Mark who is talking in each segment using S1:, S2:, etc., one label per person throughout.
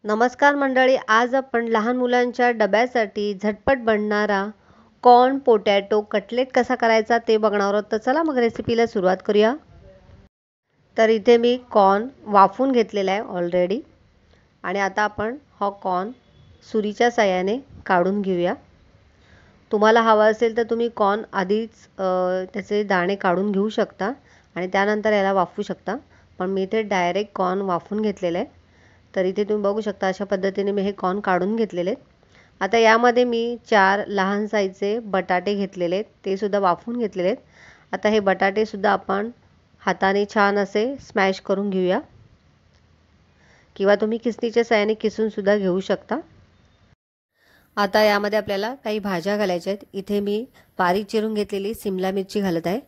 S1: नमस्कार मंडळी, आज आपण लहान मुलांच्या डब्यासाठी झटपट बनणारा कॉर्न पोटॅटो कटलेट कसा करायचा ते बघणार आहोत। तर चला मग रेसिपीला सुरुवात करूया। तर इथे मी कॉर्न वाफून घेतलेला आहे ऑलरेडी आणि आता आपण हा कॉर्न सुरीच्या साहाय्याने काढून घेऊया। तुम्हाला हवा असेल तर तुम्ही कॉर्न आधीच त्याचे दाणे काढून घेऊ शकता आणि त्यानंतर याला वाफवू शकता, पण मी इथे डायरेक्ट कॉर्न वाफून घेतलेले आहे। तर इथे तुम्ही बघू शकता अशा पद्धतीने मी हे कॉर्न काढून घेतलेले आहेत। आता यामध्ये मी 4 लहान साईजचे बटाटे घेतलेले आहेत, ते सुद्धा वाफवून घेतलेले आहेत। आता हे बटाटे सुद्धा आपण हाताने छान असे स्मॅश करून घेऊया किंवा तुम्ही किसणीच्या साहाय्याने किसून सुद्धा घेऊ शकता। आता यामध्ये आपल्याला काही भाज्या घालायच्या आहेत। इथे मी बारीक चिरून घेतलेली सिमला मिरची घालत आहे।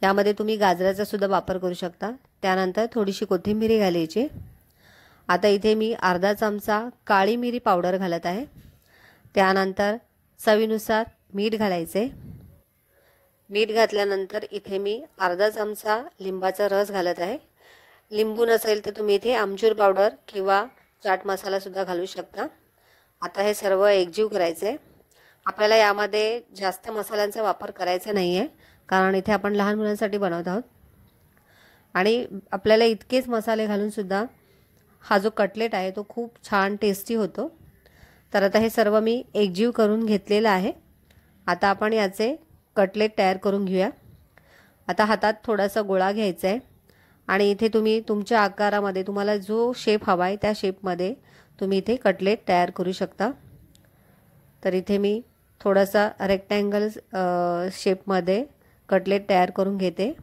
S1: यामध्ये तुम्ही गाजराचा सुद्धा वापर करू शकता। त्यानंतर थोडीशी कोथिंबीर घालायची। आता इथे मी अर्धा चमचा काळी मिरी पावडर घालत आहे। त्यानंतर चवीनुसार मीठ घालायचे। मीठ घातल्यानंतर इथे मी अर्धा चमचा लिंबाचा रस घालत आहे। लिंबू नसेल तर तुम्ही इथे आमचूर पावडर किंवा चाट मसाला सुद्धा घालू शकता। आता हे सर्व एकजीव करायचे। आपल्याला यामध्ये जास्त मसाल्यांचा वापर करायचा नाही आहे, कारण इथे आपण लहान मुलांसाठी बनवत आहोत आणि आपल्याला इतकेच मसाले घालून सुद्धा हा जो कटलेट आहे तो खूप छान टेस्टी होतो। तर आता हे सर्व मी एकजीव करून घेतलेलं आहे। आता आपण याचे कटलेट तयार करून घेऊया। आता हातात थोडासा गोळा घ्यायचा आहे आणि इथे तुम्ही तुमच्या आकारामध्ये तुम्हाला जो शेप हवा आहे त्या शेपमध्ये तुम्ही इथे कटलेट तयार करू शकता। तर इथे मी थोडासा रेक्टँगल शेपमध्ये कटलेट तयार करून घेते।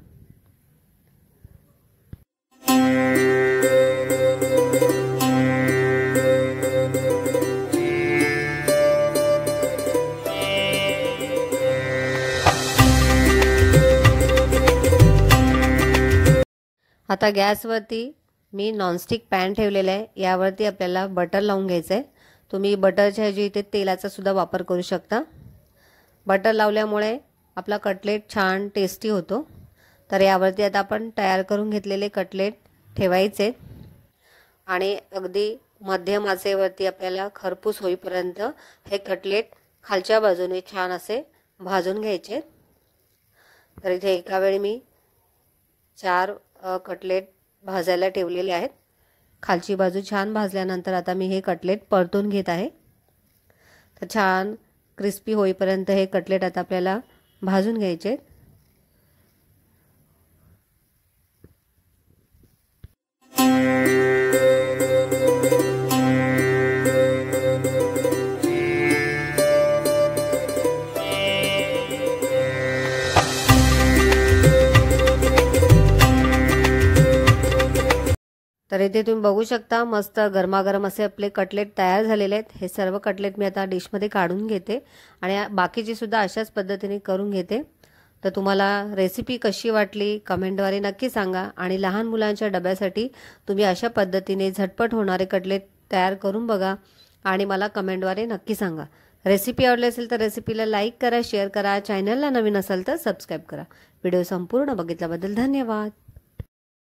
S1: आता गॅसवरती मी नॉनस्टिक पॅन ठेवलेला आहे। यावरती आपल्याला बटर लावून घ्यायचं आहे। तुम्ही बटरच्या ऐवजी इथे तेलाचा सुद्धा वापर करू शकता। बटर लावल्यामुळे आपला कटलेट छान टेस्टी होतो। तर यावरती आता आपण तयार करून घेतलेले कटलेट ठेवायचे आणि अगदी मध्यम आचेवरती आपल्याला खरपूस होईपर्यंत हे कटलेट खालच्या बाजूने छान असे भाजून घ्यायचे। तर इथे एका वेळी मी 4 कटलेट भाजायला ठेवलेले आहेत। खालची बाजू छान भाजल्यानंतर आता मी हे कटलेट परतून घेत आहे। तर छान क्रिस्पी होईपर्यंत हे कटलेट आता आपल्याला भाजून घ्यायचे। तर इथे तुम्ही बघू शकता मस्त गरमागरम असे आपले कटलेट तयार झालेले आहेत। हे सर्व कटलेट मी आता डिशमध्ये काढून घेते आणि बाकीची सुद्धा अशाच पद्धतीने करून घेते। तर तुम्हाला रेसिपी कशी वाटली कमेंटद्वारे नक्की सांगा आणि लहान मुलांच्या डब्यासाठी तुम्ही अशा पद्धतीने झटपट होणारे कटलेट तयार करून बघा आणि मला कमेंटद्वारे नक्की सांगा। रेसिपी आवडली असेल तर रेसिपीला लाईक करा, शेअर करा, चॅनलला नवीन असाल तर सबस्क्राईब करा। व्हिडिओ संपूर्ण बघितल्याबद्दल धन्यवाद।